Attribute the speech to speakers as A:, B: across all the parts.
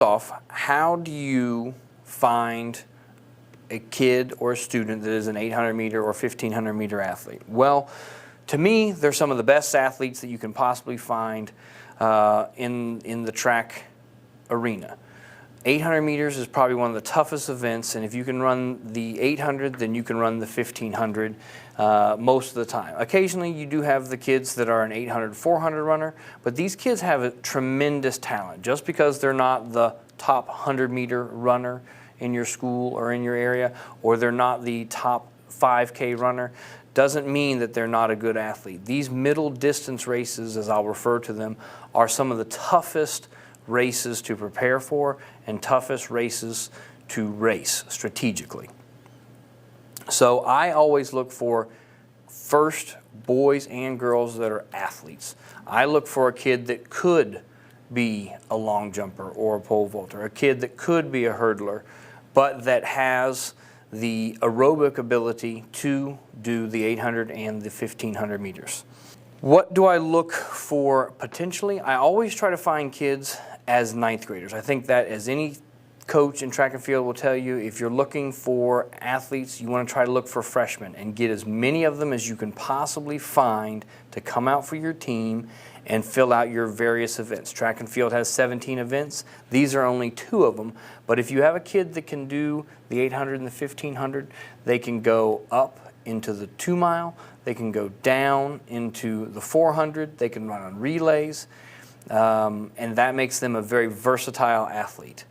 A: off, how do you find a kid or a student that is an 800 meter or 1500 meter athlete? Well, to me, they're some of the best athletes that you can possibly find in the track arena. 800 meters is probably one of the toughest events, and if you can run the 800, then you can run the 1500 most of the time. Occasionally you do have the kids that are an 800, 400 runner, but these kids have a tremendous talent. Just because they're not the top 100 meter runner in your school or in your area, or they're not the top 5K runner, doesn't mean that they're not a good athlete. These middle distance races, as I'll refer to them, are some of the toughest races to prepare for and toughest races to race strategically. So I always look for first boys and girls that are athletes. I look for a kid that could be a long jumper or a pole vaulter, a kid that could be a hurdler, but that has the aerobic ability to do the 800 and the 1500 meters. What do I look for potentially? I always try to find kids as ninth graders. I think that, as any coach in track and field will tell you, if you're looking for athletes, you want to try to look for freshmen and get as many of them as you can possibly find to come out for your team and fill out your various events. Track and field has 17 events. These are only 2 of them. But if you have a kid that can do the 800 and the 1500, they can go up into the 2 mile, they can go down into the 400, they can run on relays, and that makes them a very versatile athlete.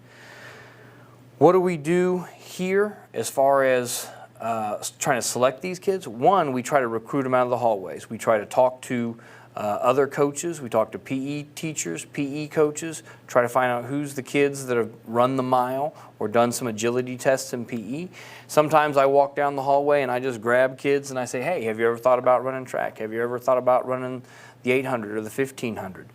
A: What do we do here as far as trying to select these kids? One, we try to recruit them out of the hallways. We try to talk to other coaches. We talk to PE teachers, PE coaches, try to find out who's the kids that have run the mile or done some agility tests in PE. Sometimes I walk down the hallway and I just grab kids and I say, hey, have you ever thought about running track? Have you ever thought about running the 800 or the 1500?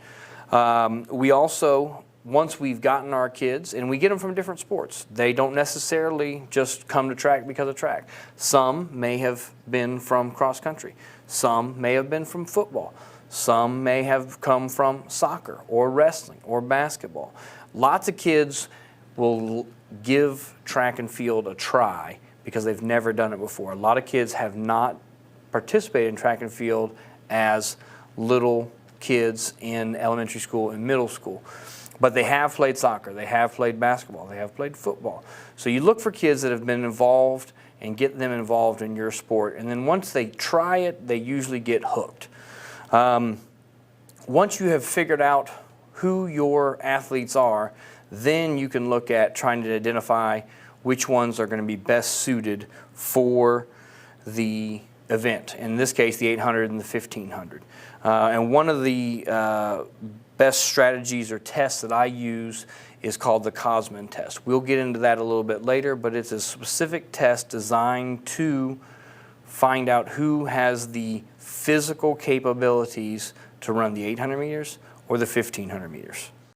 A: We also, once we've gotten our kids, and we get them from different sports, they don't necessarily just come to track because of track. Some may have been from cross country. Some may have been from football. Some may have come from soccer or wrestling or basketball. Lots of kids will give track and field a try because they've never done it before. A lot of kids have not participated in track and field as little kids in elementary school and middle school. But they have played soccer, they have played basketball, they have played football. So you look for kids that have been involved and get them involved in your sport. And then once they try it, they usually get hooked. Once you have figured out who your athletes are, then you can look at trying to identify which ones are going to be best suited for the event. In this case, the 800 and the 1500. And one of the best strategies or tests that I use is called the Cosman test. We'll get into that a little bit later, but it's a specific test designed to find out who has the physical capabilities to run the 800 meters or the 1500 meters.